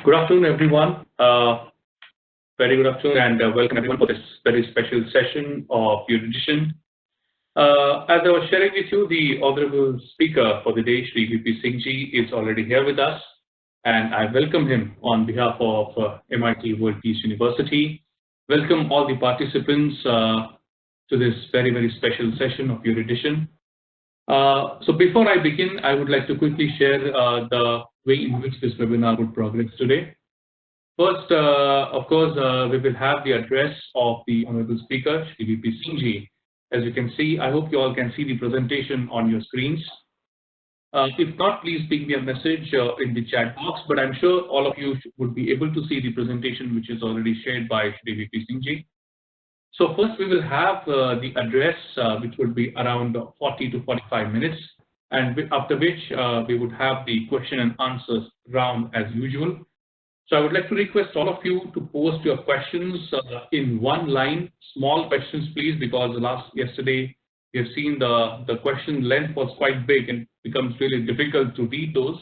Good afternoon, everyone. Very good afternoon, and welcome everyone for this very special session of your edition. As I was sharing with you, the honorable speaker for the day, Shri V.P. Singh Ji, is already here with us, and I welcome him on behalf of MIT World Peace University. Welcome all the participants to this very special session of your edition. So before I begin, I would like to quickly share the way in which this webinar would progress today. First, of course, we will have the address of the honorable speaker, Shri V.P. Singh Ji. As you can see, I hope you all can see the presentation on your screens. If not, please ping me a message in the chat box, but I'm sure all of you would be able to see the presentation which is already shared by Shri V.P. Singh Ji. So first we will have the address which would be around 40 to 45 minutes, and after which we would have the question and answers round as usual. So I would like to request all of you to post your questions in one line, small questions please, because yesterday we have seen the question length was quite big and becomes really difficult to read those.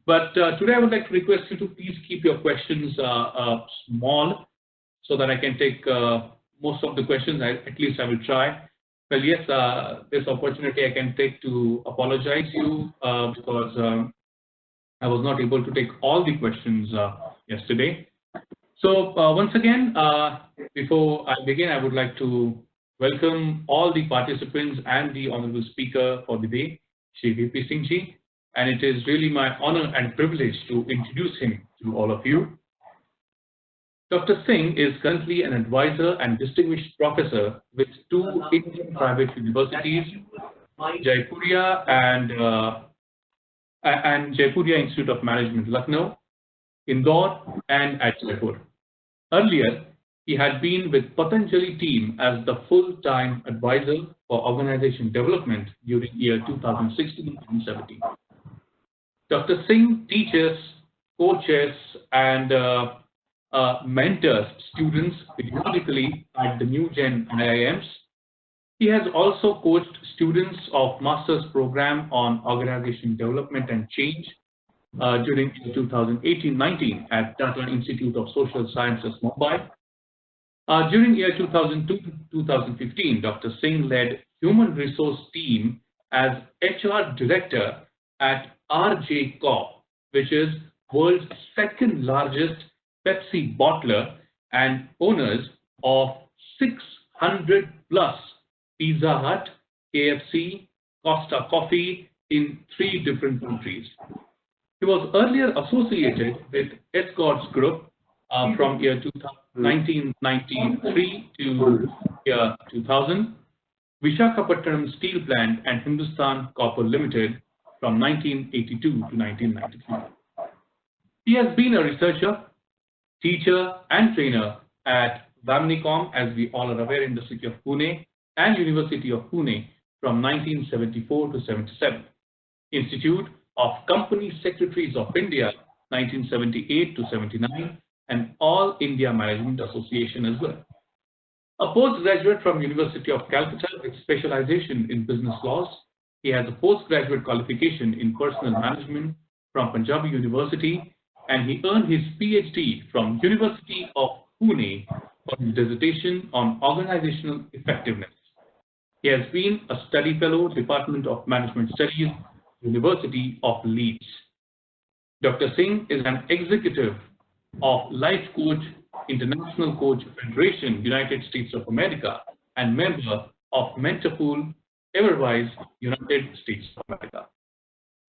But today I would like to request you to please keep your questions small so that I can take most of the questions. At least I will try. Well, yes, this opportunity I can take to apologize to you because I was not able to take all the questions yesterday. So once again, before I begin, I would like to welcome all the participants and the honorable speaker for the day, Shri V.P. Singh Ji, and it is really my honor and privilege to introduce him to all of you. Dr. Singh is currently an advisor and distinguished professor with two Indian private universities, Jaipuria and Jaipuria Institute of Management, Lucknow, Indore, and at Jaipur. Earlier, he had been with Patanjali team as the full-time advisor for organization development during year 2016 and 17. Dr. Singh teaches, coaches, and mentors students periodically at the New Gen IIMs. He has also coached students of master's program on organization development and change during 2018-19 at Tata Institute of Social Sciences, Mumbai. During year 2002-2015, Dr. Singh led human resource team as HR director at RJ Corp, which is world's second largest Pepsi bottler and owners of 600 plus Pizza Hut, KFC, Costa Coffee in 3 different countries. He was earlier associated with Escorts Group from year 1993 to year 2000, Visakhapatnam Steel Plant and Hindustan Copper Limited from 1982 to 1993. He has been a researcher, teacher and trainer at Vamnicom, as we all are aware, in the city of Pune, and University of Pune from 1974 to 77. Institute of Company Secretaries of India, 1978 to 79, and All India Management Association as well. A postgraduate from University of Calcutta with specialization in business laws. He has a postgraduate qualification in personal management from Punjabi University, and he earned his PhD from University of Pune for his dissertation on organizational effectiveness. He has been a study fellow, Department of Management Studies, University of Leeds. Dr. Singh is an executive of Life Coach International Coach Federation, United States of America, and member of Mentorpool, Everwise, United States of America.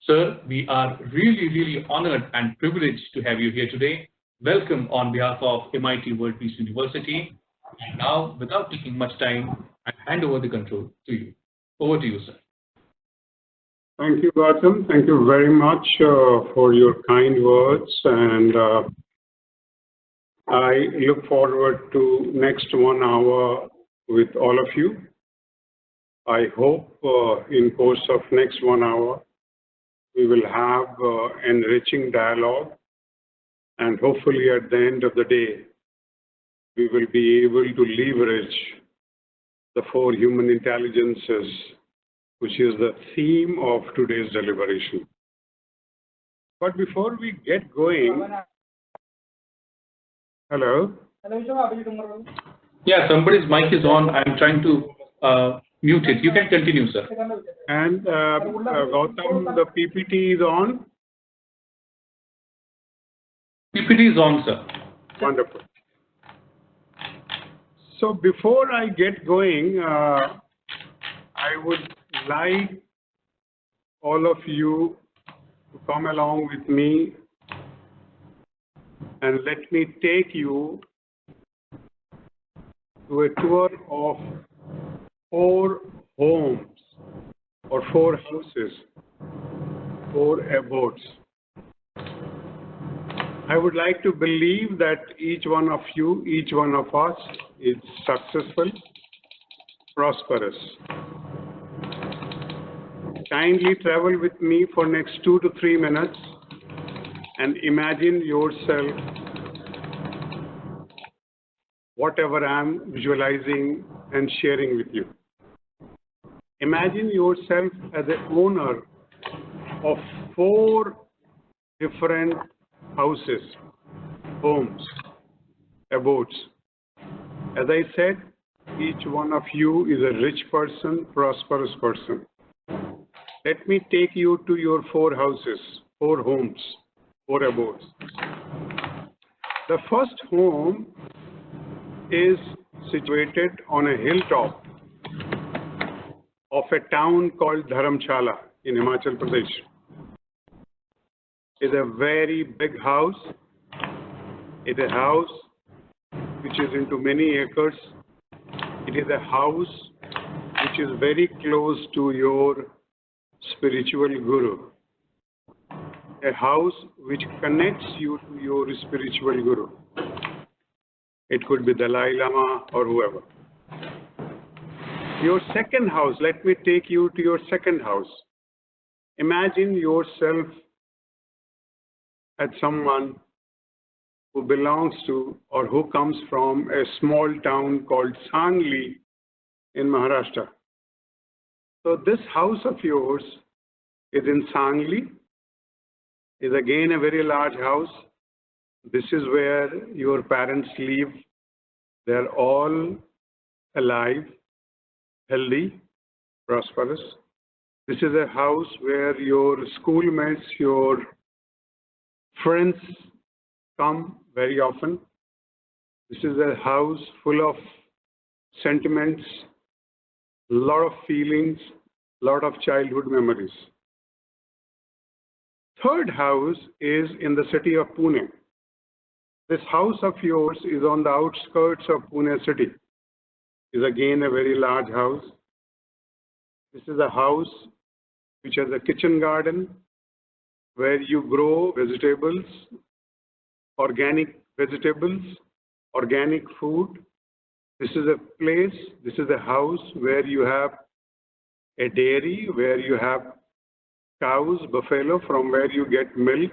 Sir, we are really honored and privileged to have you here today. Welcome on behalf of MIT World Peace University. And now, without taking much time, I hand over the control to you. Over to you, sir. Thank you, Gautam. Thank you very much for your kind words, and I look forward to next 1 hour with all of you. I hope in course of next 1 hour, we will have enriching dialogue, and hopefully at the end of the day, we will be able to leverage the 4 human intelligences, which is the theme of today's deliberation. But before we get going, Hello? Yeah, somebody's mic is on. I'm trying to mute it. You can continue, sir. And Gautam, the PPT is on? PPT is on, sir. Wonderful. So before I get going, I would like all of you to come along with me and let me take you to a tour of 4 homes or 4 houses, 4 abodes. I would like to believe that each one of you, each one of us is successful, prosperous. Kindly travel with me for next 2 to 3 minutes and imagine yourself whatever I'm visualizing and sharing with you. Imagine yourself as the owner of 4 different houses, homes, abodes. As I said, each one of you is a rich person, prosperous person. Let me take you to your 4 houses, 4 homes, 4 abodes. The first home is situated on a hilltop of a town called Dharamshala in Himachal Pradesh. It's a very big house. It's a house which is into many acres. It is a house which is very close to your spiritual guru. A house which connects you to your spiritual guru. It could be Dalai Lama or whoever. Your second house, let me take you to your second house. Imagine yourself as someone who belongs to or who comes from a small town called Sangli in Maharashtra. So this house of yours is in Sangli, is again a very large house. This is where your parents live. They're all alive, healthy, prosperous. This is a house where your schoolmates, your friends come very often. This is a house full of sentiments, a lot of feelings, a lot of childhood memories. Third house is in the city of Pune. This house of yours is on the outskirts of Pune city. It is again a very large house. This is a house which has a kitchen garden where you grow vegetables, organic food. This is a place, this is a house where you have a dairy, where you have cows, buffalo, from where you get milk.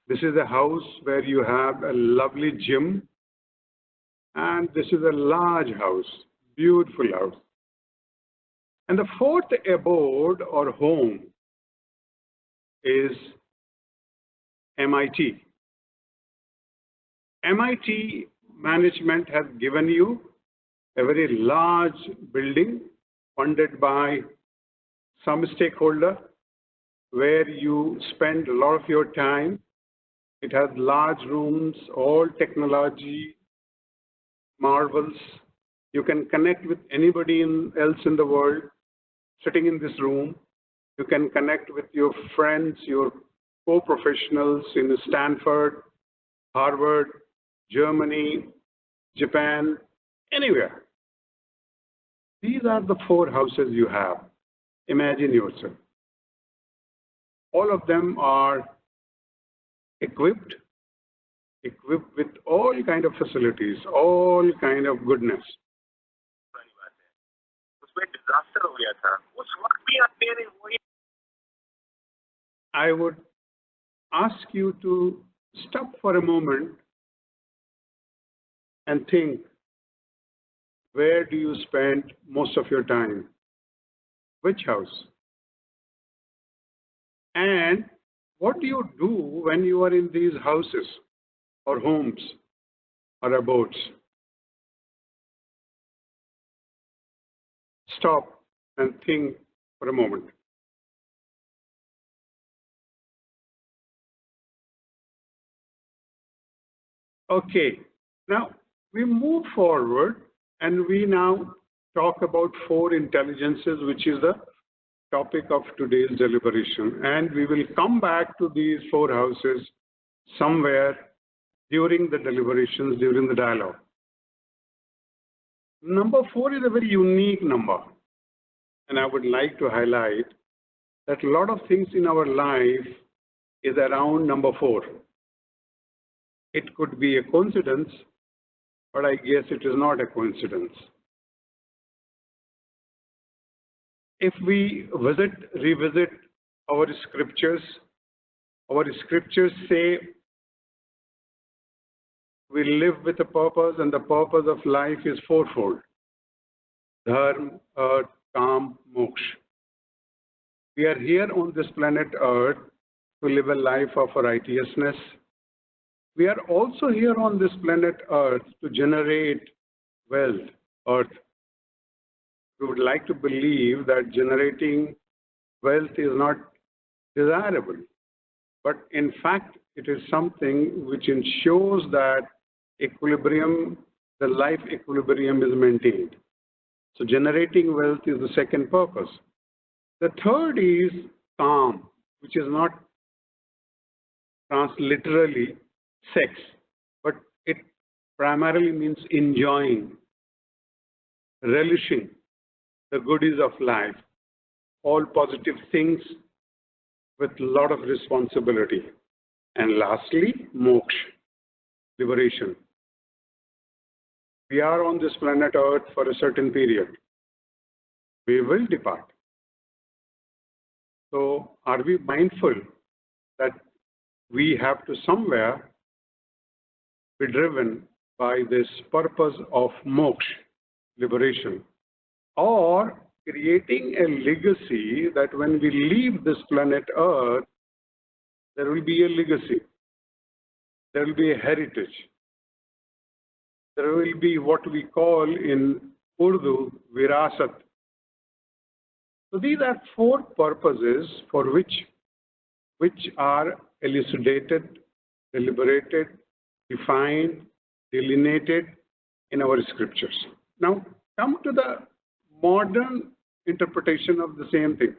This is a house where you have a lovely gym. And this is a large house, beautiful house. And the fourth abode or home is MIT. MIT management has given you a very large building funded by some stakeholder where you spend a lot of your time. It has large rooms, all technology, marvels. You can connect with anybody else in the world sitting in this room. You can connect with your friends, your co-professionals in Stanford, Harvard, Germany, Japan, anywhere. These are the 4 houses you have. Imagine yourself. All of them are equipped with all kind of facilities, all kind of goodness. I would ask you to stop for a moment and think, where do you spend most of your time? Which house? And what do you do when you are in these houses or homes? or abodes. Stop and think for a moment. Okay, now we move forward and we now talk about four intelligences, which is the topic of today's deliberation. And we will come back to these four houses somewhere during the deliberations, during the dialogue. Number 4 is a very unique number. And I would like to highlight that a lot of things in our life is around number 4. It could be a coincidence, but I guess it is not a coincidence. If we revisit our scriptures say we live with a purpose, and the purpose of life is fourfold: dharma, arth, kam, moksha. We are here on this planet Earth to live a life of righteousness. We are also here on this planet Earth to generate wealth, earth. We would like to believe that generating wealth is not desirable, but in fact, it is something which ensures that equilibrium, the life equilibrium is maintained. So generating wealth is the second purpose. The third is calm, which is not literally sex, but it primarily means enjoying, relishing the goodies of life, all positive things with a lot of responsibility. And lastly, moksha, liberation. We are on this planet Earth for a certain period. We will depart. So are we mindful that we have to somewhere be driven by this purpose of moksha, liberation, or creating a legacy that when we leave this planet Earth, there will be a legacy, there will be a heritage, there will be what we call in Urdu, virasat. So these are 4 purposes for which are elucidated, deliberated, defined, delineated in our scriptures. Now, come to the modern interpretation of the same thing.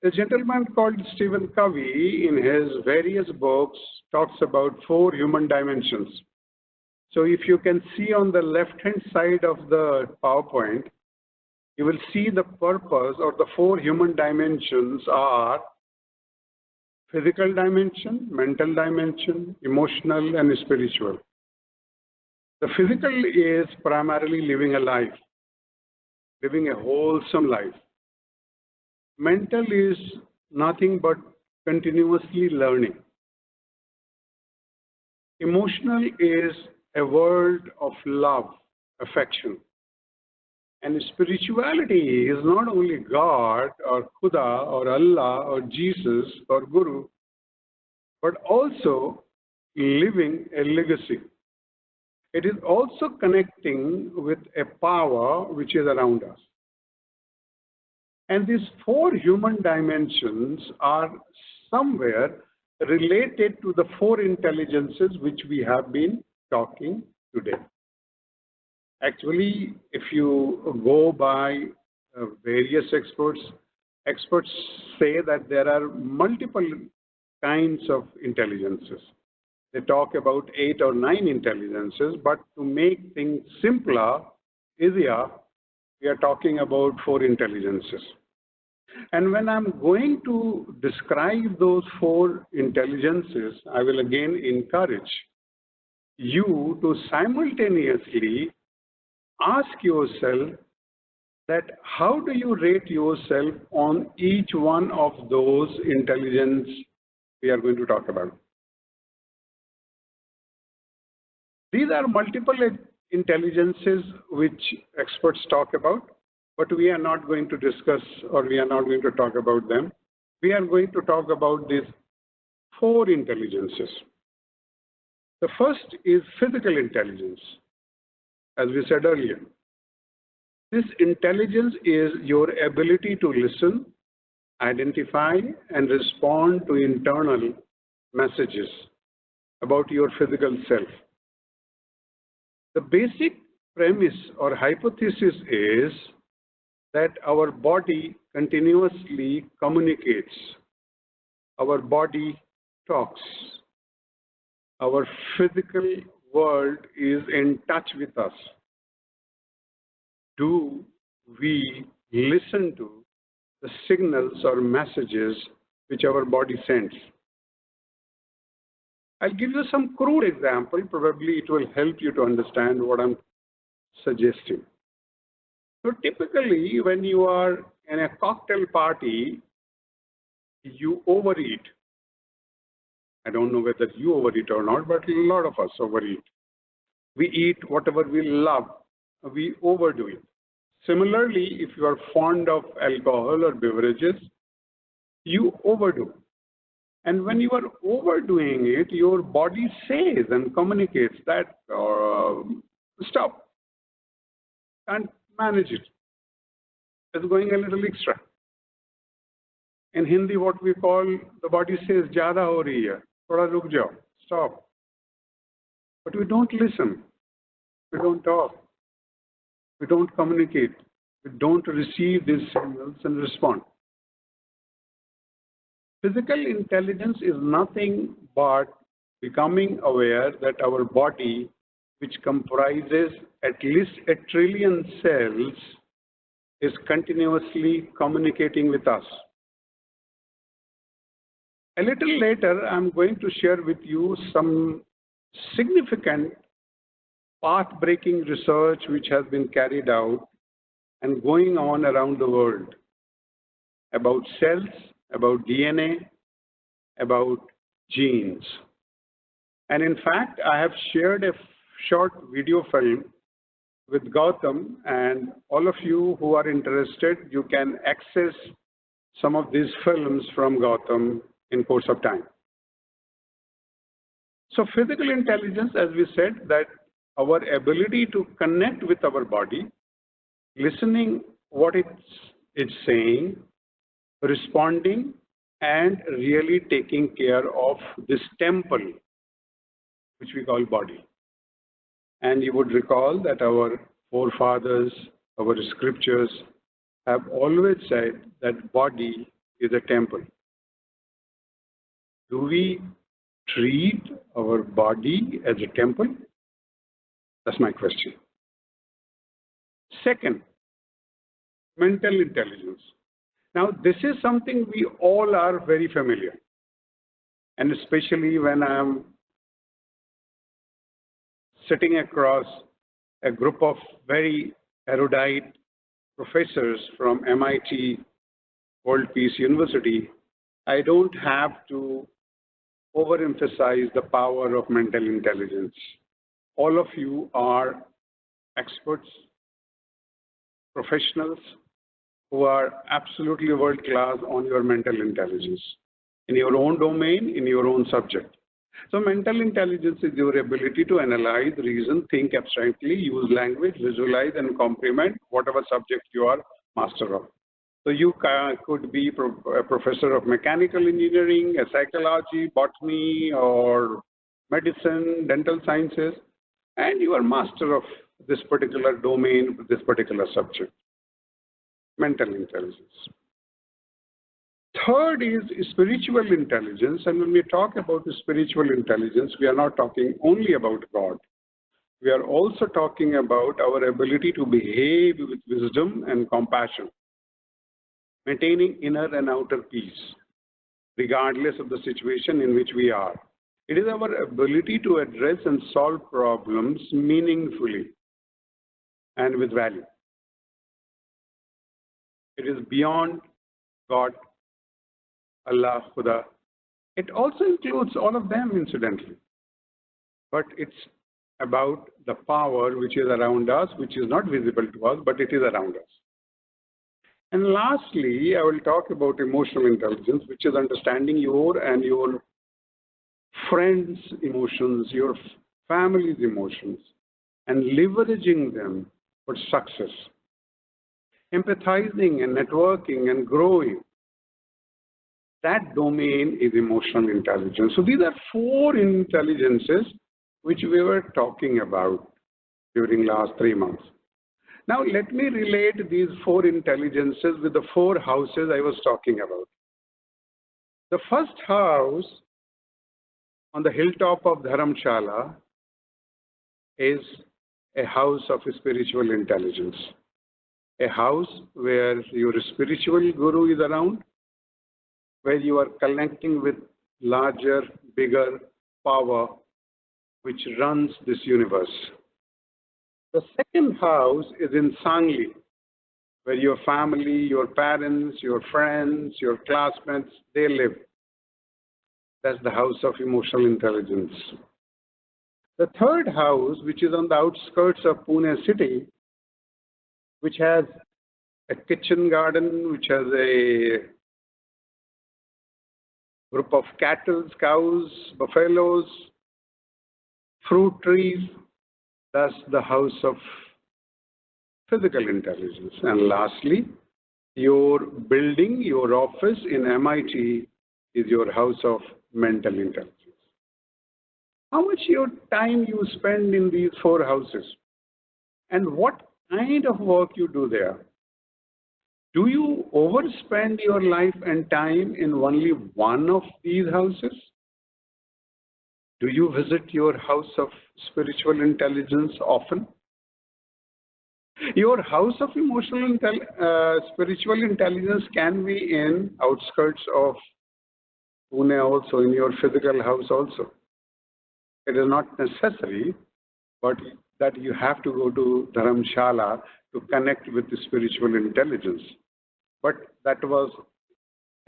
A gentleman called Stephen Covey, in his various books, talks about 4 human dimensions. So if you can see on the left-hand side of the PowerPoint, you will see the purpose or the 4 human dimensions are physical dimension, mental dimension, emotional, and spiritual. The physical is primarily living a life, living a wholesome life. Mental is nothing but continuously learning. Emotional is a world of love, affection. And spirituality is not only God or Khuda or Allah or Jesus or Guru, but also living a legacy. It is also connecting with a power which is around us. And these 4 human dimensions are somewhere related to the 4 intelligences which we have been talking today. Actually, if you go by various experts say that there are multiple kinds of intelligences. They talk about 8 or 9 intelligences, but to make things simpler, easier, we are talking about 4 intelligences. And when I'm going to describe those 4 intelligences, I will again encourage you to simultaneously ask yourself that how do you rate yourself on each one of those intelligence we are going to talk about. These are multiple intelligences which experts talk about, but we are not going to discuss or we are not going to talk about them. We are going to talk about these 4 intelligences. The first is physical intelligence, as we said earlier. This intelligence is your ability to listen, identify, and respond to internal messages about your physical self. The basic premise or hypothesis is that our body continuously communicates. Our body talks. Our physical world is in touch with us. Do we listen to the signals or messages which our body sends? I'll give you some crude example. Probably it will help you to understand what I'm suggesting. So typically, when you are in a cocktail party, you overeat. I don't know whether you overeat or not, but a lot of us overeat. We eat whatever we love. We overdo it. Similarly, if you are fond of alcohol or beverages, you overdo. And when you are overdoing it, your body says and communicates that stop, can't manage it. It's going a little extra. In Hindi, what we call, the body says, "Jada ho rahi hai, thoda ruk jao, stop." But we don't listen. We don't talk. We don't communicate. We don't receive these signals and respond. Physical intelligence is nothing but becoming aware that our body, which comprises at least 1 trillion cells, is continuously communicating with us. A little later, I'm going to share with you some significant path-breaking research which has been carried out and going on around the world about cells, about DNA, about genes. And in fact, I have shared a short video film with Gautam, and all of you who are interested, you can access some of these films from Gautam in course of time. So physical intelligence, as we said, that our ability to connect with our body, listening what it's saying, responding, and really taking care of this temple, which we call body. And you would recall that our forefathers, our scriptures have always said that body is a temple. Do we treat our body as a temple? That's my question. Second, mental intelligence. Now, this is something we all are very familiar. And especially when I'm sitting across a group of very erudite professors from MIT, World Peace University, I don't have to overemphasize the power of mental intelligence. All of you are experts, professionals who are absolutely world-class on your mental intelligence in your own domain, in your own subject. So mental intelligence is your ability to analyze, reason, think abstractly, use language, visualize, and comprehend whatever subject you are master of. So you could be a professor of mechanical engineering, a psychology, botany, or medicine, dental sciences, and you are master of this particular domain, this particular subject. Mental intelligence. Third is spiritual intelligence, and when we talk about spiritual intelligence, we are not talking only about God. We are also talking about our ability to behave with wisdom and compassion, maintaining inner and outer peace, regardless of the situation in which we are. It is our ability to address and solve problems meaningfully and with value. It is beyond God, Allah, Khuda. It also includes all of them, incidentally. But it's about the power which is around us, which is not visible to us, but it is around us. And lastly, I will talk about emotional intelligence, which is understanding your and your friends' emotions, your family's emotions, and leveraging them for success. Empathizing and networking and growing. That domain is emotional intelligence. So these are 4 intelligences which we were talking about during last 3 months. Now let me relate these 4 intelligences with the 4 houses I was talking about. The first house on the hilltop of Dharamshala is a house of spiritual intelligence. A house where your spiritual guru is around, where you are connecting with larger, bigger power which runs this universe. The second house is in Sangli, where your family, your parents, your friends, your classmates, they live. That's the house of emotional intelligence. The third house, which is on the outskirts of Pune city, which has a kitchen garden, which has a group of cattle, cows, buffaloes, fruit trees. That's the house of physical intelligence. And lastly, your building, your office in MIT is your house of mental intelligence. How much your time you spend in these 4 houses? And what kind of work you do there? Do you overspend your life and time in only one of these houses? Do you visit your house of spiritual intelligence often? Your house of spiritual intelligence can be in outskirts of Pune also, in your physical house also. It is not necessary, but that you have to go to Dharamshala to connect with the spiritual intelligence. But that was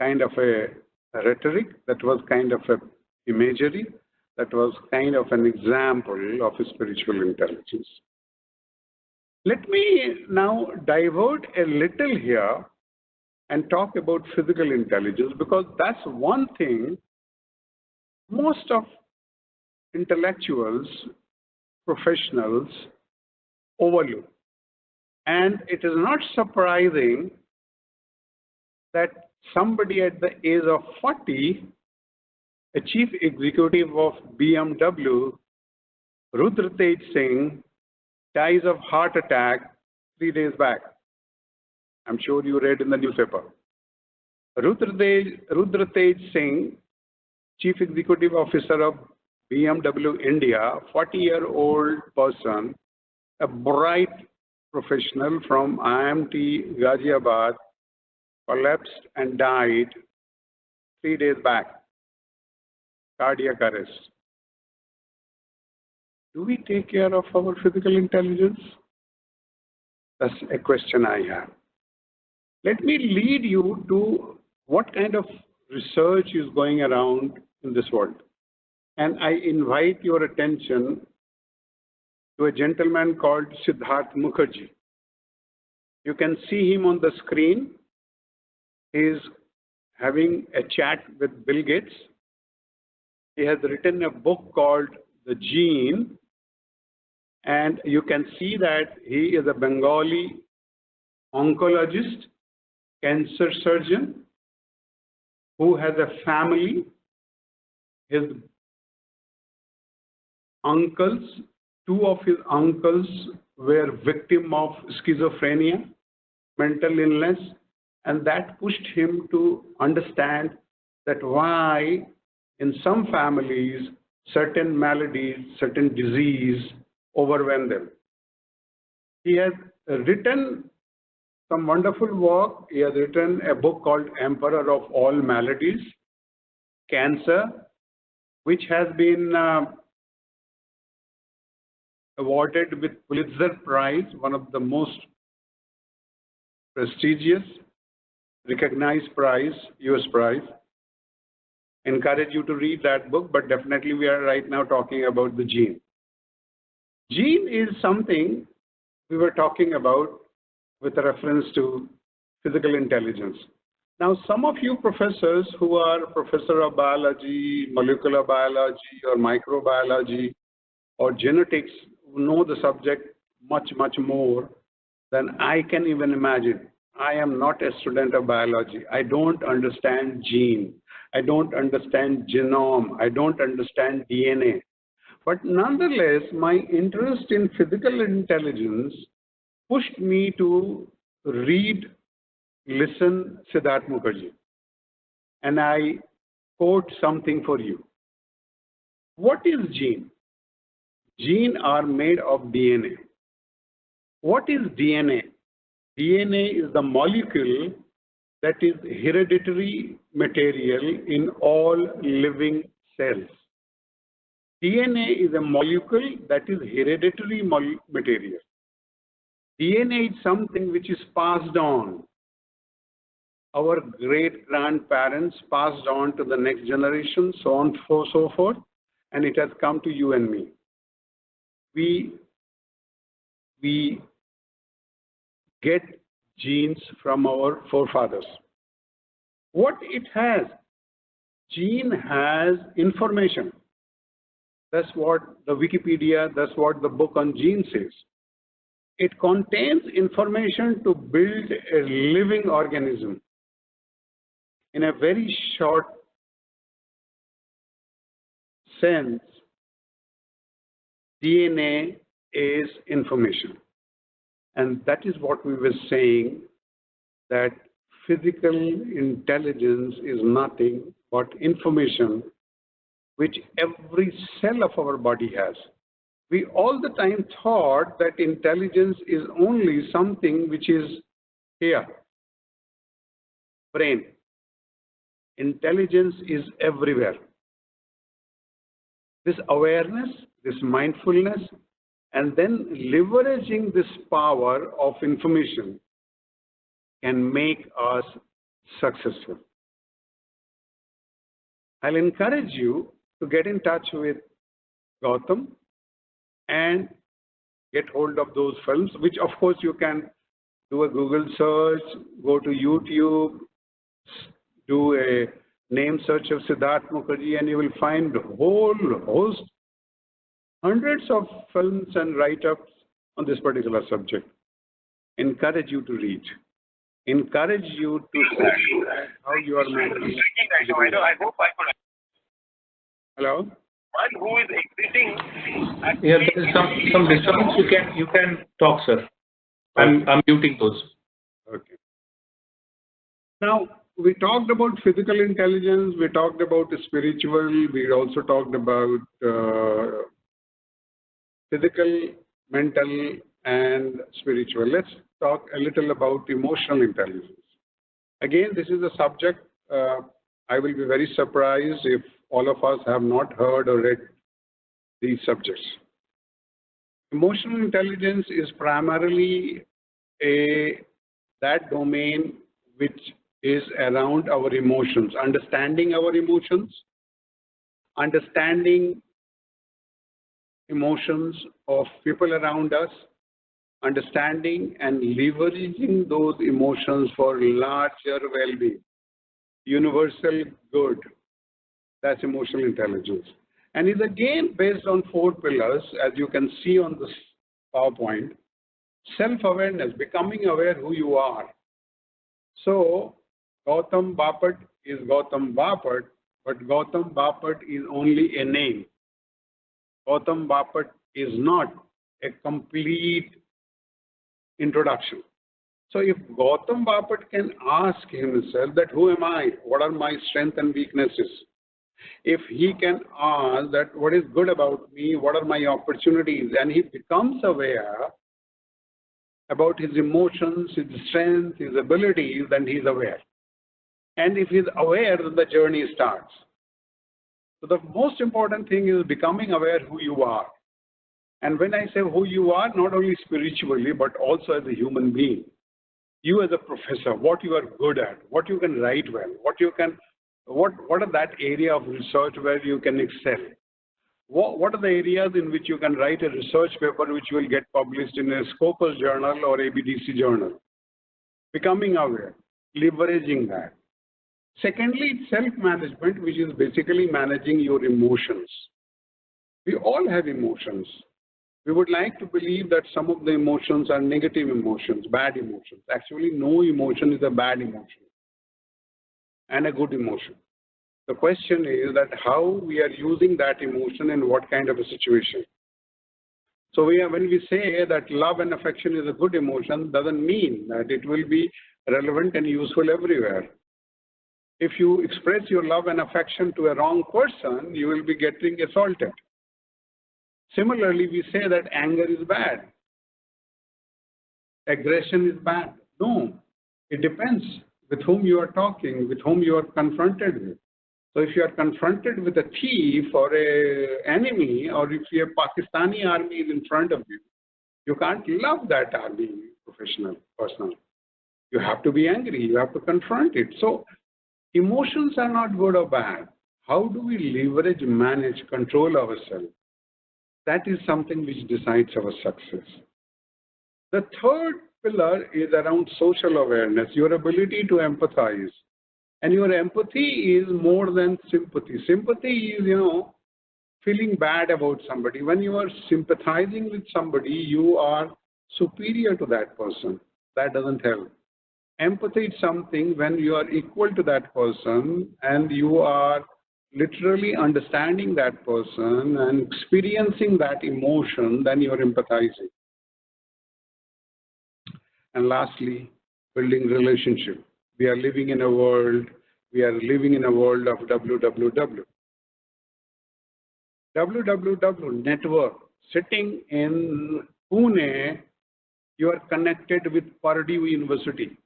kind of a rhetoric, that was kind of a imagery, that was kind of an example of a spiritual intelligence. Let me now divert a little here and talk about physical intelligence, because that's one thing most of intellectuals, professionals overlook. And it is not surprising that somebody at the age of 40, a chief executive of BMW, Rudra Tej Singh, dies of heart attack 3 days back. I'm sure you read in the newspaper. Rudra Tej Singh, Chief Executive Officer of BMW India, 40-year-old person, a bright professional from IMT Ghaziabad, collapsed and died 3 days back. Cardiac arrest. Do we take care of our physical intelligence? That's a question I have. Let me lead you to what kind of research is going around in this world. And I invite your attention to a gentleman called Siddharth Mukherjee. You can see him on the screen. He is having a chat with Bill Gates. He has written a book called The Gene, and you can see that he is a Bengali oncologist, cancer surgeon, who has a family. His uncles, 2 of his uncles were victims of schizophrenia, mental illness, and that pushed him to understand that why in some families certain maladies, certain disease overwhelm them. He has written some wonderful work. He has written a book called Emperor of All Maladies, Cancer, which has been awarded with Pulitzer Prize, one of the most prestigious, recognized prize, US prize. Encourage you to read that book, but definitely we are right now talking about the gene. Gene is something we were talking about with a reference to physical intelligence. Now, some of you professors who are professor of biology, molecular biology, or microbiology, or genetics know the subject much, much more than I can even imagine. I am not a student of biology. I don't understand gene. I don't understand genome. I don't understand DNA. But nonetheless, my interest in physical intelligence pushed me to read, listen Siddharth Mukherjee. And I quote something for you. What is gene? Genes are made of DNA. What is DNA? DNA is the molecule that is hereditary material in all living cells. DNA is a molecule that is hereditary material. DNA is something which is passed on. Our great-grandparents passed on to the next generation, so on, so forth, and it has come to you and me. We get genes from our forefathers. What it has? Gene has information. That's what the Wikipedia, that's what the book on genes says. It contains information to build a living organism. In a very short sense, DNA is information. And that is what we were saying, that physical intelligence is nothing but information which every cell of our body has. We all the time thought that intelligence is only something which is here, brain. Intelligence is everywhere. This awareness, this mindfulness, and then leveraging this power of information can make us successful. I'll encourage you to get in touch with Gautam and get hold of those films, which of course you can do a Google search, go to YouTube, do a name search of Siddharth Mukherjee, and you will find a whole host, hundreds of films and write-ups on this particular subject. Encourage you to read. Encourage you to see how you are managing. Hello? Who is exiting? Yeah, there is some disturbance. You can talk, sir. I'm muting those. Okay. Now, we talked about physical intelligence, we talked about spiritual, we also talked about physical, mental, and spiritual. Let's talk a little about emotional intelligence. Again, this is a subject I will be very surprised if all of us have not heard or read these subjects. Emotional intelligence is primarily that domain which is around our emotions, understanding our emotions, understanding emotions of people around us, understanding and leveraging those emotions for larger well-being, universal good. That's emotional intelligence. And is again based on 4 pillars, as you can see on this PowerPoint. Self-awareness, becoming aware who you are. So, Gautam Bapat is Gautam Bapat, but Gautam Bapat is only a name. Gautam Bapat is not a complete introduction. So if Gautam Bapat can ask himself that who am I, what are my strengths and weaknesses, if he can ask that what is good about me, what are my opportunities, and he becomes aware about his emotions, his strengths, his abilities, then he is aware. And if he is aware, then the journey starts. So the most important thing is becoming aware who you are. And when I say who you are, not only spiritually, but also as a human being. You as a professor, what you are good at, what you can write well, what are that area of research where you can excel? What are the areas in which you can write a research paper which will get published in a Scopus journal or ABDC journal? Becoming aware, leveraging that. Secondly, it's self-management, which is basically managing your emotions. We all have emotions. We would like to believe that some of the emotions are negative emotions, bad emotions. Actually, no emotion is a bad emotion and a good emotion. The question is that how we are using that emotion in what kind of a situation. So when we say that love and affection is a good emotion, doesn't mean that it will be relevant and useful everywhere. If you express your love and affection to a wrong person, you will be getting assaulted. Similarly, we say that anger is bad, aggression is bad. No, it depends with whom you are talking, with whom you are confronted with. So if you are confronted with a thief or an enemy, or if your Pakistani army is in front of you, you can't love that army personally. You have to be angry, you have to confront it. So emotions are not good or bad. How do we leverage, manage, control ourselves? That is something which decides our success. The third pillar is around social awareness, your ability to empathize. And your empathy is more than sympathy. Sympathy is, feeling bad about somebody. When you are sympathizing with somebody, you are superior to that person. That doesn't help. Empathy is something when you are equal to that person and you are literally understanding that person and experiencing that emotion, then you are empathizing. And lastly, building relationship. We are living in a world of www. www network. Sitting in Pune, you are connected with Purdue University.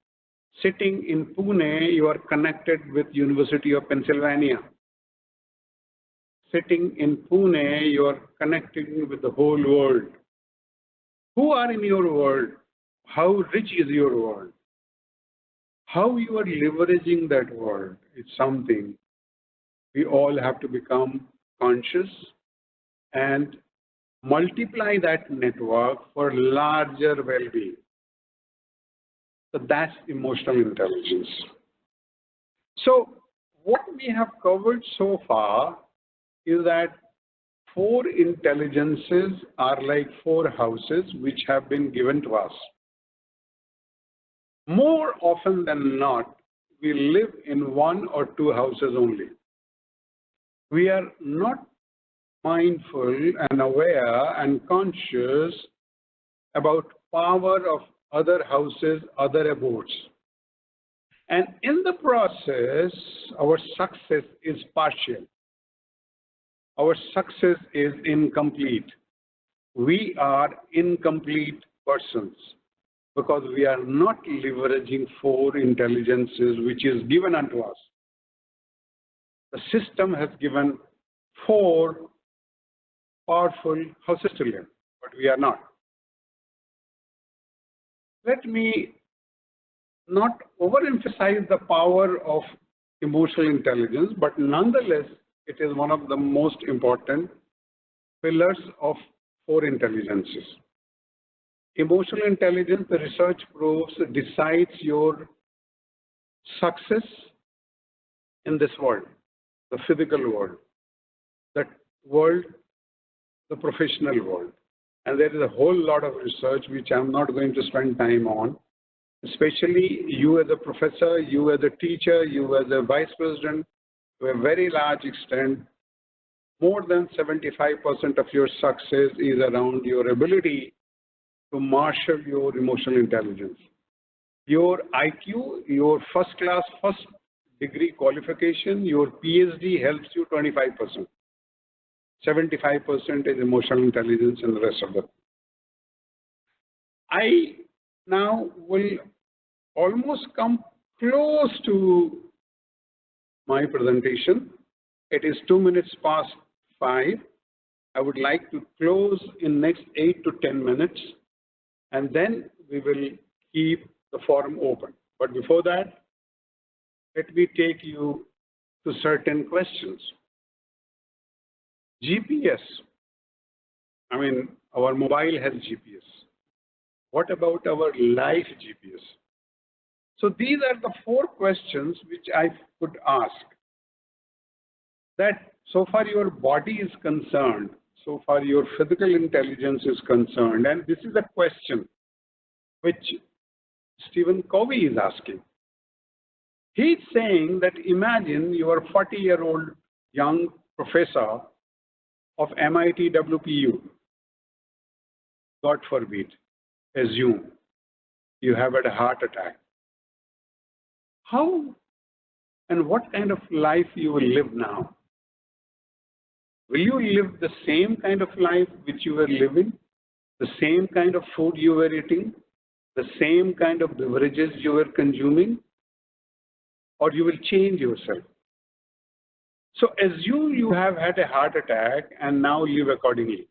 Sitting in Pune, you are connected with University of Pennsylvania. Sitting in Pune, you are connected with the whole world. Who are in your world? How rich is your world? How you are leveraging that world is something we all have to become conscious and multiply that network for larger well-being. So that's emotional intelligence. So what we have covered so far is that 4 intelligences are like 4 houses which have been given to us. More often than not, we live in 1 or 2 houses only. We are not mindful and aware and conscious about power of other houses, other abodes. And in the process, our success is partial. Our success is incomplete. We are incomplete persons because we are not leveraging 4 intelligences which is given unto us. The system has given 4 powerful houses to live, but we are not. Let me not overemphasize the power of emotional intelligence, but nonetheless, it is one of the most important pillars of 4 intelligences. Emotional intelligence, the research proves, decides your success in this world, the physical world, that world, the professional world. And there is a whole lot of research which I'm not going to spend time on, especially you as a professor, you as a teacher, you as a vice president, to a very large extent, more than 75% of your success is around your ability to marshal your emotional intelligence. Your IQ, your first class, first degree qualification, your PhD helps you 25%. 75% is emotional intelligence and the rest of them. I now will almost come close to my presentation. It is 2 minutes past 5. I would like to close in next 8 to 10 minutes, and then we will keep the forum open. But before that, let me take you to certain questions. GPS. I mean, our mobile has GPS. What about our life GPS? So these are the 4 questions which I could ask. That so far your body is concerned, so far your physical intelligence is concerned, and this is a question which Stephen Covey is asking. He's saying that imagine you are a 40-year-old young professor of MIT WPU. God forbid, assume you have had a heart attack. How and what kind of life you will live now? Will you live the same kind of life which you were living? The same kind of food you were eating? The same kind of beverages you were consuming? Or you will change yourself? So assume you have had a heart attack and now live accordingly.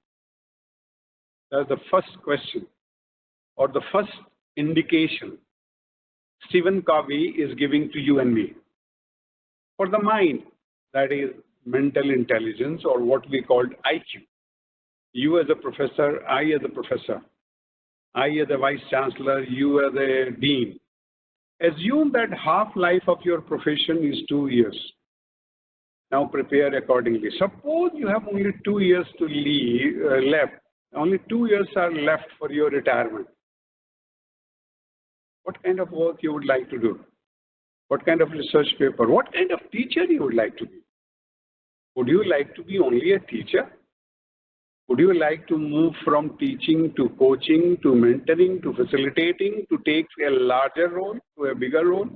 That's the first question or the first indication Stephen Covey is giving to you and me. For the mind, that is mental intelligence, or what we called IQ. You as a professor, I as a professor, I as a vice chancellor, you as a dean. Assume that half-life of your profession is 2 years. Now prepare accordingly. Suppose you have only 2 years to left. Only 2 years are left for your retirement. What kind of work you would like to do? What kind of research paper? What kind of teacher you would like to be? Would you like to be only a teacher? Would you like to move from teaching to coaching to mentoring to facilitating to take a larger role to a bigger role?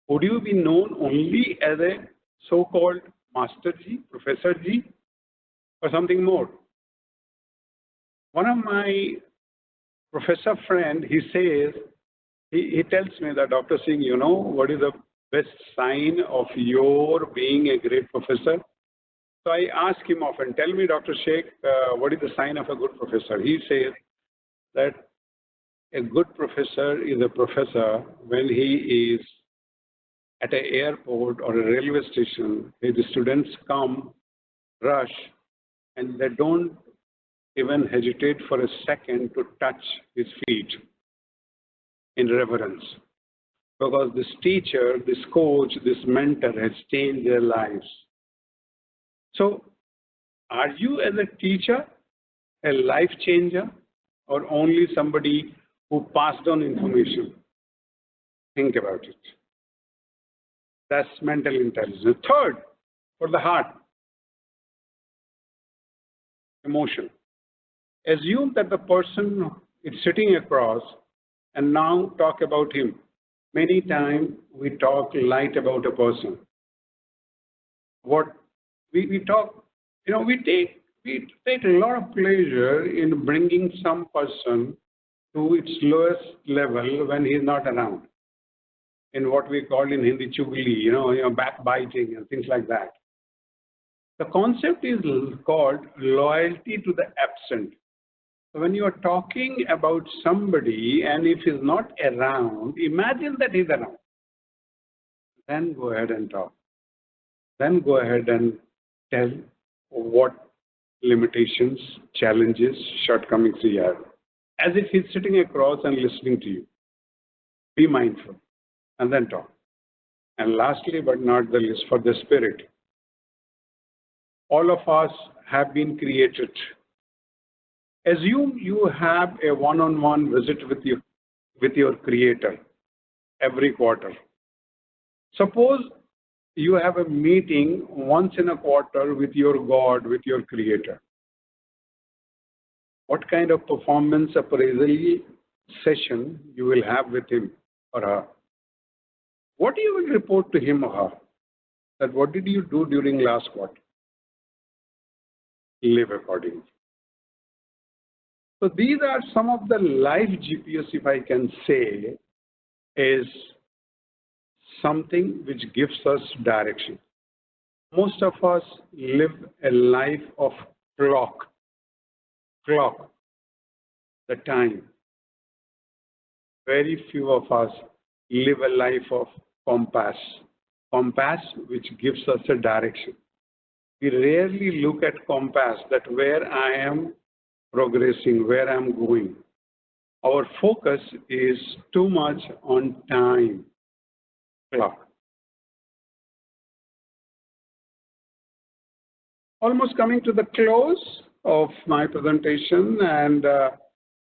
Would you be known only as a so-called Master G, Professor G, or something more? One of my professor friend, he says, he tells me that, Dr. Singh, you know what is the best sign of your being a great professor? So I ask him often, tell me, Dr. Sheikh, what is the sign of a good professor? He says that a good professor is a professor when he is at an airport or a railway station, where the students come, rush, and they don't even hesitate for a second to touch his feet in reverence. Because this teacher, this coach, this mentor has changed their lives. So, are you as a teacher a life changer or only somebody who passed on information? Think about it. That's mental intelligence. Third, for the heart, emotion. Assume that the person is sitting across and now talk about him. Many times we talk light about a person. What we talk, we take a lot of pleasure in bringing some person to its lowest level when he's not around. In what we call in Hindi chugli, backbiting and things like that. The concept is called loyalty to the absent. So when you are talking about somebody and if he's not around, imagine that he's around. Then go ahead and talk. Then go ahead and tell what limitations, challenges, shortcomings you have. As if he's sitting across and listening to you. Be mindful and then talk. And lastly, but not the least, for the spirit. All of us have been created. Assume you have a one-on-one visit with your Creator every quarter. Suppose you have a meeting once in a quarter with your God, with your Creator. What kind of performance appraisal session you will have with him or her? What you will report to him or her? That what did you do during last quarter? Live accordingly. So these are some of the life GPS, if I can say, is something which gives us direction. Most of us live a life of clock, the time. Very few of us live a life of compass which gives us a direction. We rarely look at compass, that where I am progressing, where I am going. our focus is too much on time clock. Almost coming to the close of my presentation, and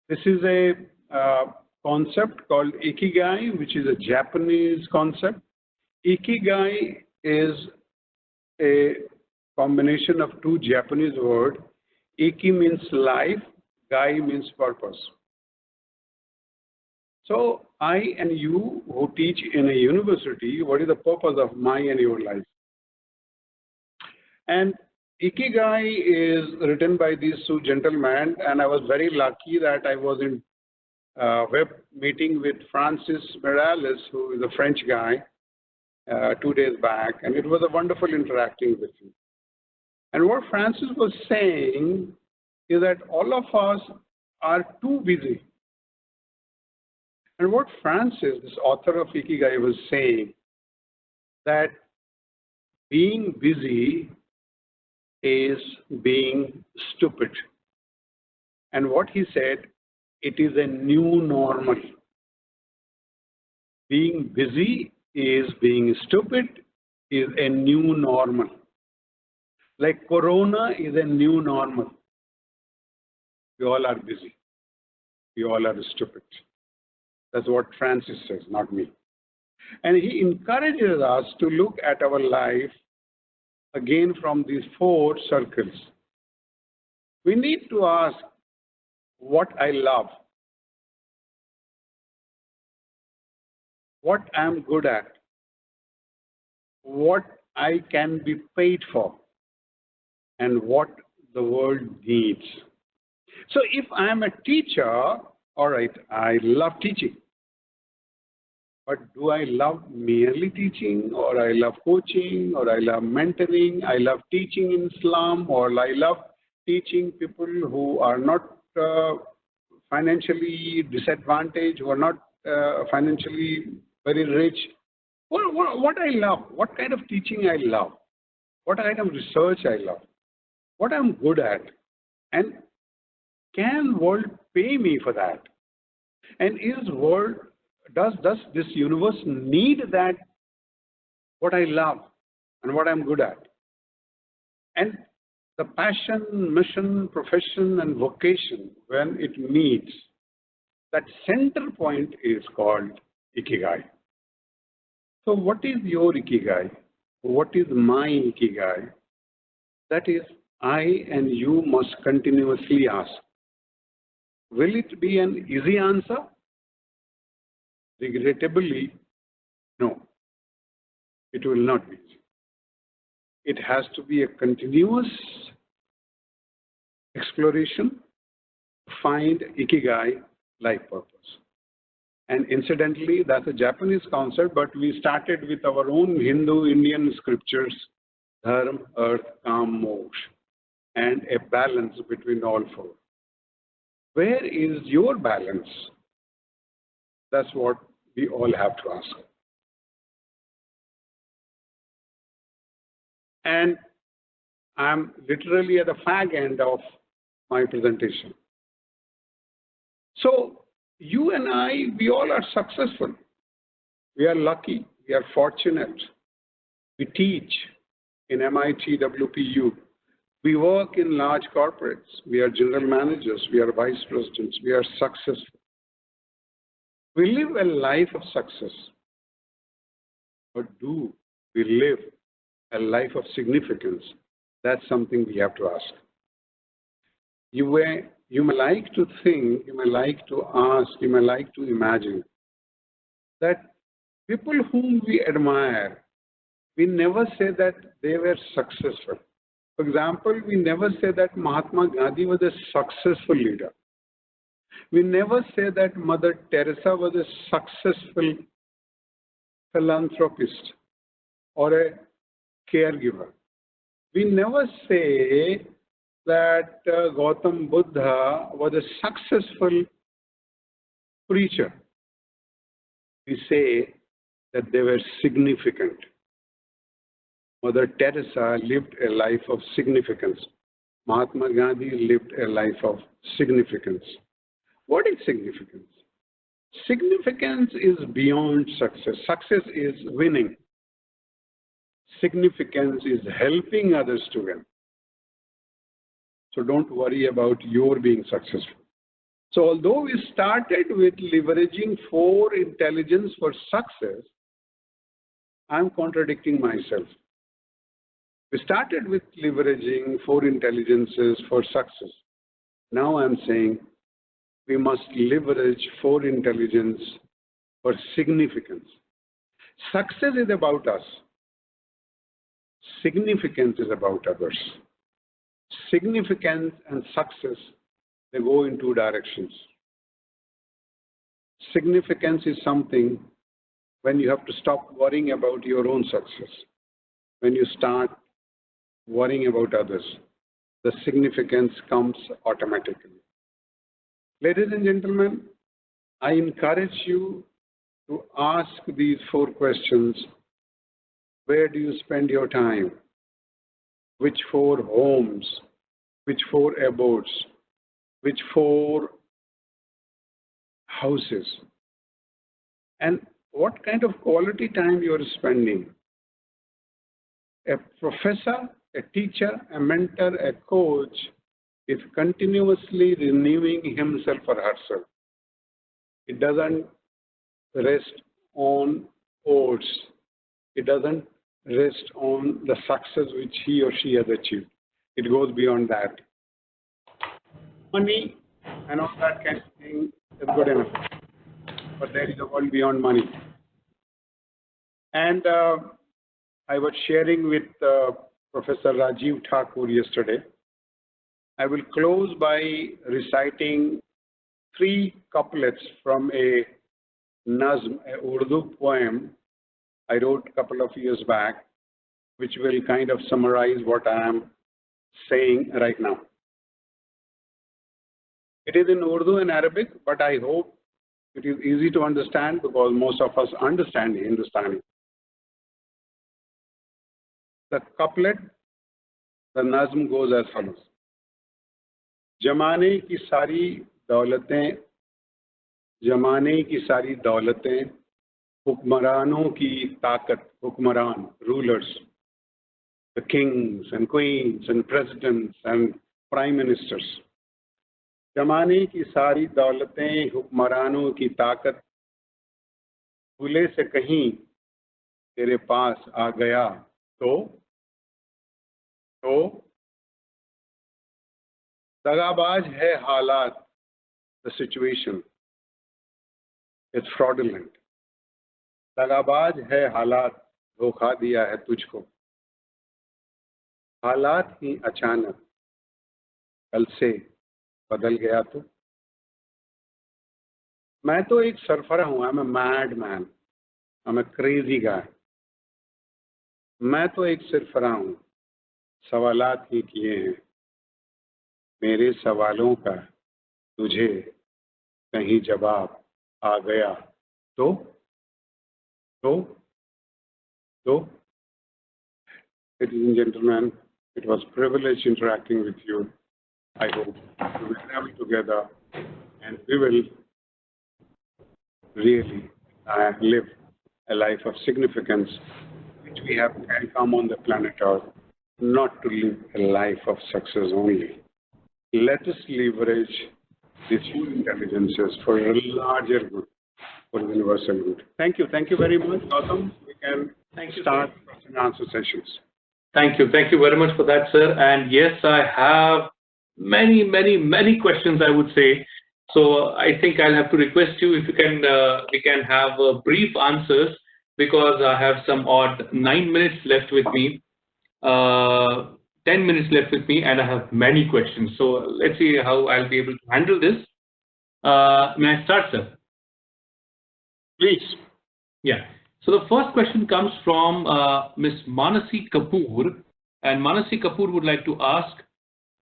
this is a concept called Ikigai, which is a Japanese concept. Ikigai is a combination of two Japanese words. Iki means life, gai means purpose. So I and you who teach in a university, what is the purpose of my and your life? And Ikigai is written by these two gentlemen, and I was very lucky that I was in web meeting with Francis Morales, who is a French guy, 2 days back, and it was a wonderful interacting with him. And what Francis was saying is that all of us are too busy. And what Francis, this author of Ikigai, was saying, that being busy is being stupid. And what he said, it is a new normal. Being busy is being stupid, is a new normal. Like Corona is a new normal. We all are busy. We all are stupid. That's what Francis says, not me. And he encourages us to look at our life again from these 4 circles. We need to ask what I love, what I'm good at, what I can be paid for, and what the world needs. So if I'm a teacher, all right, I love teaching. But do I love merely teaching, or I love coaching, or I love mentoring, I love teaching in Islam, or I love teaching people who are not financially disadvantaged, who are not financially very rich? What I love, what kind of teaching I love, what kind of research I love, what I'm good at, and can world pay me for that? And does this universe need that, what I love and what I'm good at? And the passion, mission, profession, and vocation, when it meets, that center point is called Ikigai. So what is your Ikigai? What is my Ikigai? That is, I and you must continuously ask. Will it be an easy answer? Regrettably, no. It will not be. It has to be a continuous exploration to find Ikigai, life purpose. And incidentally, that's a Japanese concept, but we started with our own Hindu Indian scriptures, dharma, earth, kam, moksha, and a balance between all 4. Where is your balance? That's what we all have to ask. And I'm literally at the fag end of my presentation. So you and I, we all are successful. We are lucky. We are fortunate. We teach in MIT, WPU. We work in large corporates. We are general managers. We are vice presidents. We are successful. We live a life of success. But do we live a life of significance? That's something we have to ask. You may like to think, you may like to ask, you may like to imagine that people whom we admire, we never say that they were successful. For example, we never say that Mahatma Gandhi was a successful leader. We never say that Mother Teresa was a successful philanthropist or a caregiver. We never say that Gautam Buddha was a successful preacher. We say that they were significant. Mother Teresa lived a life of significance. Mahatma Gandhi lived a life of significance. What is significance? Significance is beyond success. Success is winning. Significance is helping others to win. So don't worry about your being successful. So although we started with leveraging 4 intelligence for success, I'm contradicting myself. We started with leveraging 4 intelligences for success. Now I'm saying we must leverage 4 intelligence for significance. Success is about us. Significance is about others. Significance and success, they go in 2 directions. Significance is something when you have to stop worrying about your own success. When you start worrying about others, the significance comes automatically. Ladies and gentlemen, I encourage you to ask these 4 questions. Where do you spend your time? Which 4 homes? Which 4 abodes? Which 4 houses? And what kind of quality time you are spending? A professor, a teacher, a mentor, a coach is continuously renewing himself or herself. It doesn't rest on oats. It doesn't rest on the success which he or she has achieved. It goes beyond that. Money and all that kind of thing is good enough. But there is a world beyond money. And I was sharing with Professor Rajiv Thakur yesterday. I will close by reciting 3 couplets from a nazm, a Urdu poem I wrote a couple of years back, which will kind of summarize what I am saying right now. It is in Urdu and Arabic, but I hope it is easy to understand because most of us understand Hindustani. The couplet, the nazm goes as follows. जमाने की सारी दौलतें, जमाने की सारी दौलतें, हुक्मरानों की ताकत, हुक्मरान, rulers, the kings and queens and presidents and prime ministers. जमाने की सारी दौलतें, हुक्मरानों की ताकत, भूले से कहीं तेरे पास आ गया तो दगाबाज है हालात, the situation is fraudulent. दगाबाज है हालात, धोखा दिया है तुझको, हालात ही अचानक कल से बदल गया तो। मैं तो एक सरफरा हूँ, I'm a mad man, I'm a crazy guy. मैं तो एक सरफरा हूँ, सवालात ही किए हैं, मेरे सवालों का तुझे कहीं जवाब आ गया तो Ladies and gentlemen, it was a privilege interacting with you. I hope we will travel together and we will really live a life of significance, which we have come on the planet Earth, not to live a life of success only. Let us leverage these 4 intelligences for a larger good, for universal good. Thank you. Thank you very much, Gautam. We can start question and answer sessions. Thank you. Thank you very much for that, sir. And yes, I have many questions, I would say. So I think I'll have to request you if you can, we can have brief answers because I have some odd 9 minutes left with me, 10 minutes left with me, and I have many questions. So let's see how I'll be able to handle this. May I start, sir? Please. Yeah. So the first question comes from Ms. Manasi Kapoor, and Manasi Kapoor would like to ask,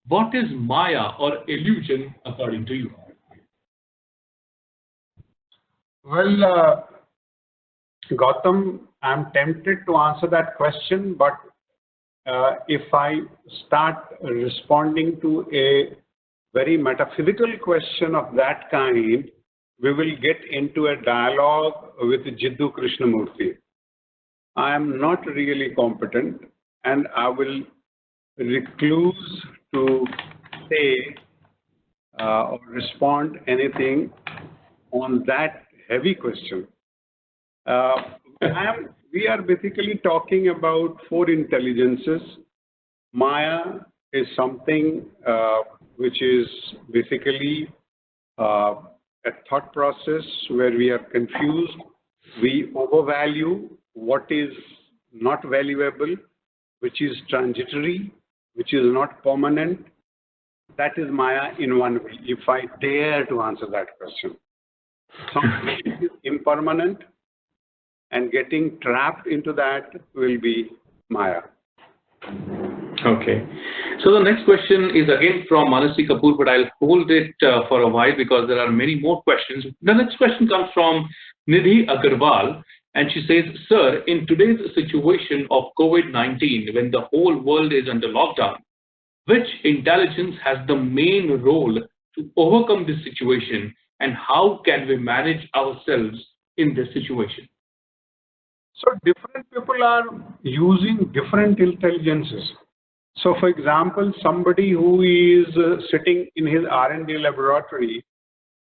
what is Maya or illusion according to you? Well, Gautam, I'm tempted to answer that question, but if I start responding to a very metaphysical question of that kind, we will get into a dialogue with Jiddu Krishnamurti. I am not really competent, and I will recluse to say or respond anything on that heavy question. We are basically talking about four intelligences. Maya is something which is basically a thought process where we are confused. We overvalue what is not valuable, which is transitory, which is not permanent. That is Maya in one way, if I dare to answer that question. Something is impermanent, and getting trapped into that will be Maya. Okay. So the next question is again from Manasi Kapoor, but I'll hold it for a while because there are many more questions. The next question comes from Nidhi Agarwal, and she says, Sir, in today's situation of COVID-19, when the whole world is under lockdown, which intelligence has the main role to overcome this situation, and how can we manage ourselves in this situation? So different people are using different intelligences. So for example, somebody who is sitting in his R&D laboratory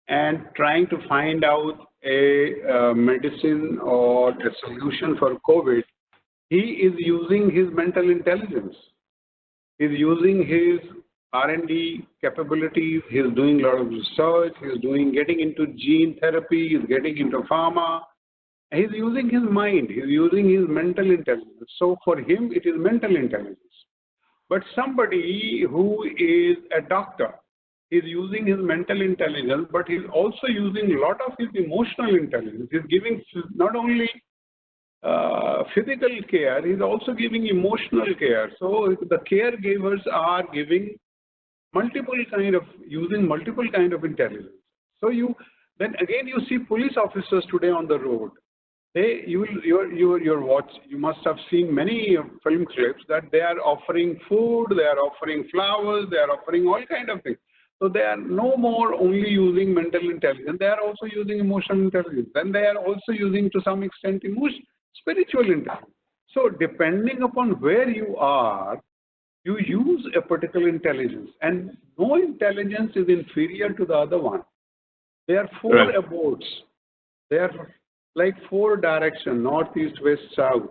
and trying to find out a medicine or a solution for COVID, he is using his mental intelligence. He's using his R&D capabilities, he's doing a lot of research, he's getting into gene therapy, he's getting into pharma. He's using his mind, he's using his mental intelligence. So for him, it is mental intelligence. But somebody who is a doctor is using his mental intelligence, but he's also using a lot of his emotional intelligence. He's giving not only physical care, he's also giving emotional care. So the caregivers are giving using multiple kind of intelligence. So then again you see police officers today on the road. You must have seen many film clips that they are offering food, they are offering flowers, they are offering all kind of things. So they are no more only using mental intelligence, they are also using emotional intelligence. Then they are also using to some extent spiritual intelligence. So depending upon where you are, you use a particular intelligence, and no intelligence is inferior to the other one. There are four abodes. They are like four directions, north, east, west, south.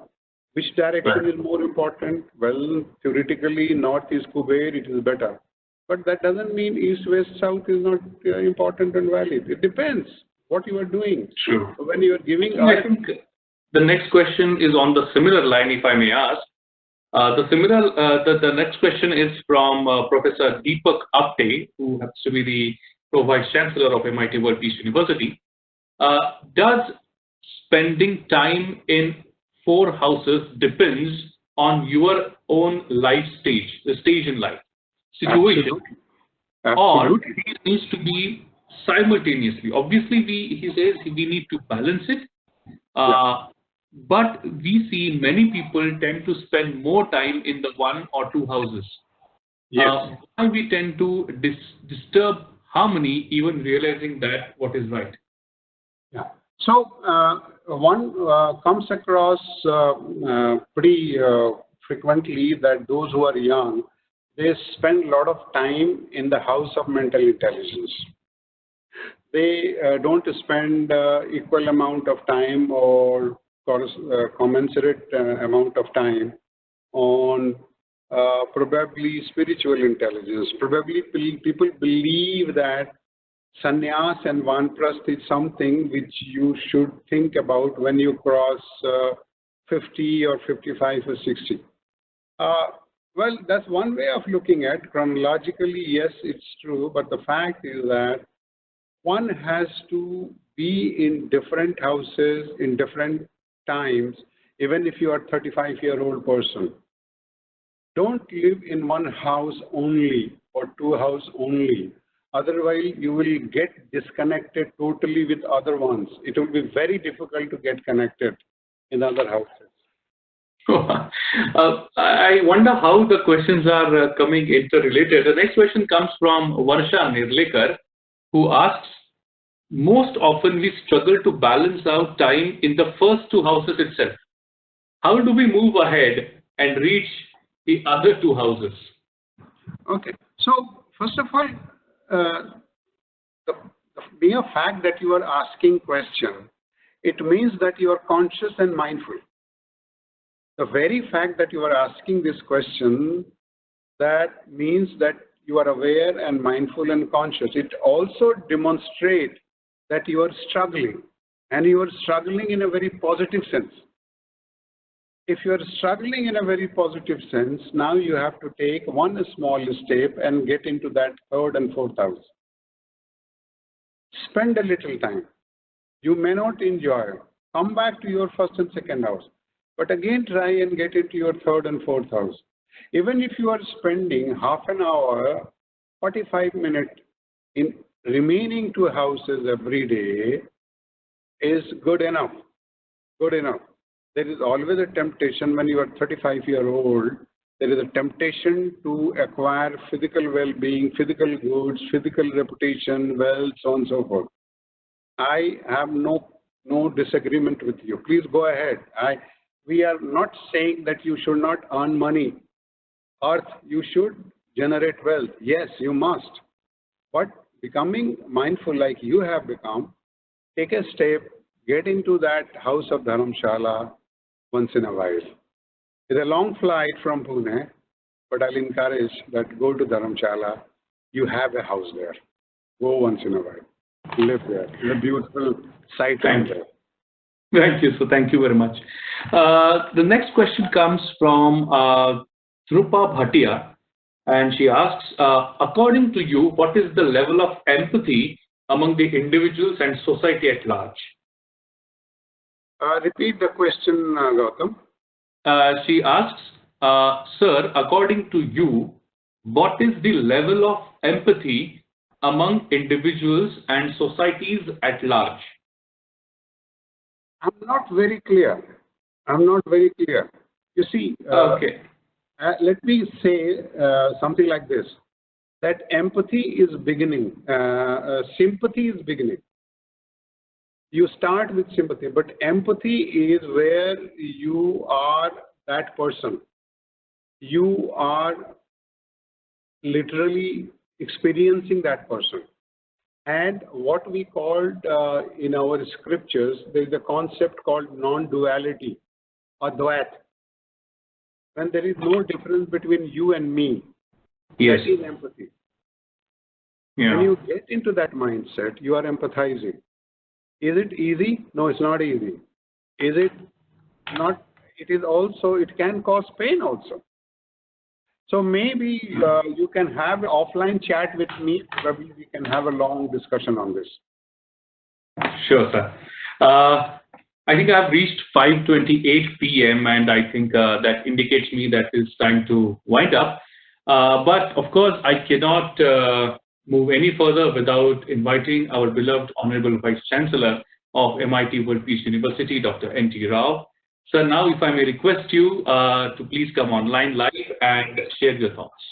Which direction is more important? Well, theoretically, north is Kuber, it is better. But that doesn't mean east, west, south is not important and valid. It depends what you are doing. True. So when you are giving... I think the next question is on the similar line, if I may ask. The next question is from Professor Deepak Apte, who happens to be the Vice Chancellor of MIT World Peace University. Does spending time in four houses depends on your own life stage, the stage in life, situation, Absolutely. or it needs to be simultaneously? Obviously, he says we need to balance it. But we see many people tend to spend more time in the one or two houses. Yes. Why we tend to disturb harmony, even realizing that what is right? Yeah. So one comes across pretty frequently that those who are young, they spend a lot of time in the house of mental intelligence. They don't spend equal amount of time or commensurate amount of time on probably spiritual intelligence. Probably people believe that sannyas and vanprasth is something which you should think about when you cross 50 or 55 or 60. Well, that's one way of looking at. Chronologically, yes, it's true, but the fact is that one has to be in different houses in different times, even if you are a 35-year-old person. Don't live in one house only or two houses only. Otherwise, you will get disconnected totally with other ones. It will be very difficult to get connected in other houses. I wonder how the questions are coming interrelated. The next question comes from Varsha Nirlekar, who asks, most often we struggle to balance out time in the first two houses itself. How do we move ahead and reach the other two houses? Okay. So, first of all, the mere fact that you are asking question, it means that you are conscious and mindful. The very fact that you are asking this question, that means that you are aware and mindful and conscious. It also demonstrates that you are struggling, and you are struggling in a very positive sense. If you are struggling in a very positive sense, now you have to take one small step and get into that third and fourth house. Spend a little time. You may not enjoy. Come back to your first and second house. But again, try and get into your third and fourth house. Even if you are spending half an hour, 45 minutes in remaining two houses every day is good enough. Good enough. There is always a temptation when you are 35-year-old. There is a temptation to acquire physical well-being, physical goods, physical reputation, wealth, so on and so forth. I have no disagreement with you. Please go ahead. We are not saying that you should not earn money. Or you should generate wealth. Yes, you must. But becoming mindful like you have become, take a step, get into that house of Dharamshala once in a while. It's a long flight from Pune, but I'll encourage that go to Dharamshala. You have a house there. Go once in a while. Live there. It's a beautiful sight there. Thank you. So thank you very much. The next question comes from Dhrupa Bhatia, and she asks, according to you, what is the level of empathy among the individuals and society at large? Repeat the question, Gautam. She asks, sir, according to you, what is the level of empathy among individuals and societies at large? I'm not very clear. You see, okay. Let me say something like this, that empathy is beginning, sympathy is beginning. You start with sympathy, but empathy is where you are that person. You are literally experiencing that person. And what we called in our scriptures, there is a concept called non-duality or dvait. When there is no difference between you and me, yes. That is empathy. Yeah. When you get into that mindset, you are empathizing. Is it easy? No, it's not easy. Is it not? It is also, it can cause pain also. So maybe you can have an offline chat with me. Probably we can have a long discussion on this. Sure, sir. I think I've reached 5:28 p.m. and I think that indicates me that it's time to wind up. But of course, I cannot move any further without inviting our beloved Honorable Vice Chancellor of MIT World Peace University, Dr. N.T. Rao. Sir, now if I may request you to please come online live and share your thoughts.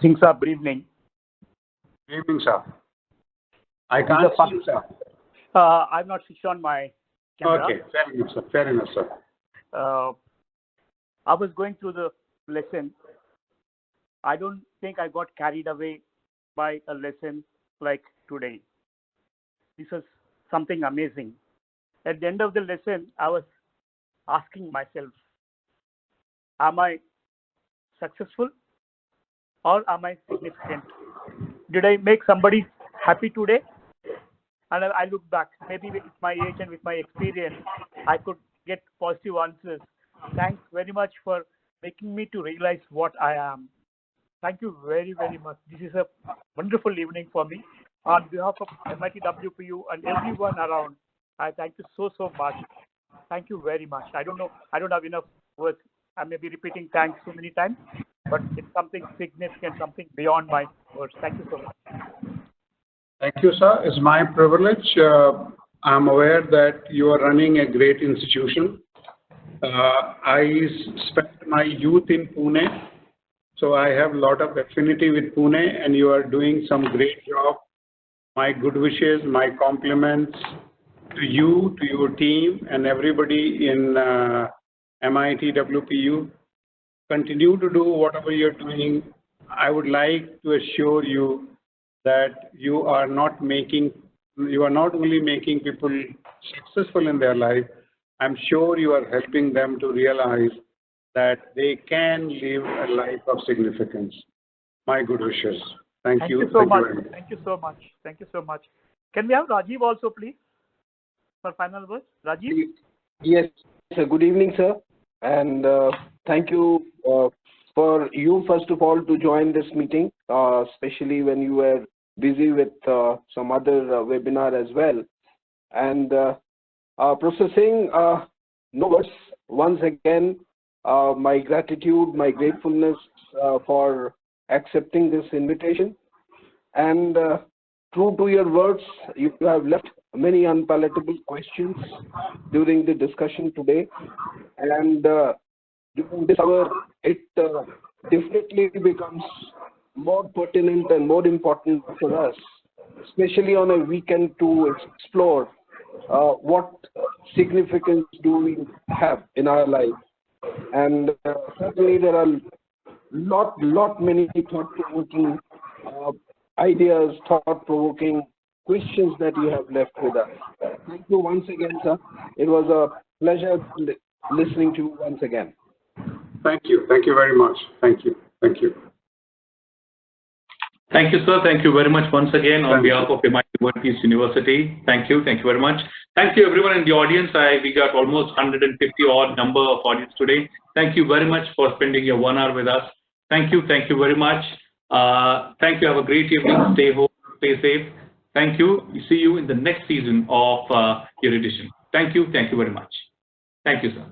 Singh sir, good evening. Good evening, sir. I can't see you, sir. I've not switched on my camera. Okay, fair enough, sir. Fair enough, sir. I was going through the lesson. I don't think I got carried away by a lesson like today. This was something amazing. At the end of the lesson, I was asking myself, am I successful or am I significant? Did I make somebody happy today? And I look back, maybe with my age and with my experience, I could get positive answers. Thanks very much for making me to realize what I am. Thank you very, very much. This is a wonderful evening for me. On behalf of MIT WPU and everyone around, I thank you so much. Thank you very much. I don't know, I don't have enough words. I may be repeating thanks so many times, but it's something significant, something beyond my words. Thank you so much. Thank you, sir. It's my privilege. I'm aware that you are running a great institution I spent my youth in Pune, so I have a lot of affinity with Pune, and you are doing some great job. My good wishes, my compliments to you, to your team, and everybody in MIT WPU. Continue to do whatever you're doing. I would like to assure you that you are not only making people successful in their life, I'm sure you are helping them to realize that they can live a life of significance. My good wishes. Thank you. Thank you so much. Thank you so much. Thank you so much. Can we have Rajiv also, please, for final words? Rajiv? Yes, sir. Good evening, sir. And thank you for you, first of all, to join this meeting, especially when you were busy with some other webinar as well. And processing notes, once again, my gratitude, my gratefulness for accepting this invitation. And true to your words, you have left many unpalatable questions during the discussion today. And during this hour, it definitely becomes more pertinent and more important for us, especially on a weekend, to explore what significance do we have in our life. And certainly there are many thought-provoking ideas, thought-provoking questions that you have left with us. Thank you once again, sir. It was a pleasure listening to you once again. Thank you. Thank you very much. Thank you. Thank you. Thank you, sir. Thank you very much once again on behalf of MIT One Piece University. Thank you. Thank you very much. Thank you, everyone in the audience. We got almost 150 odd number of audience today. Thank you very much for spending your 1 hour with us. Thank you. Thank you very much. Thank you. Have a great evening. Stay home. Stay safe. Thank you. See you in the next season of your edition. Thank you. Thank you very much. Thank you, sir.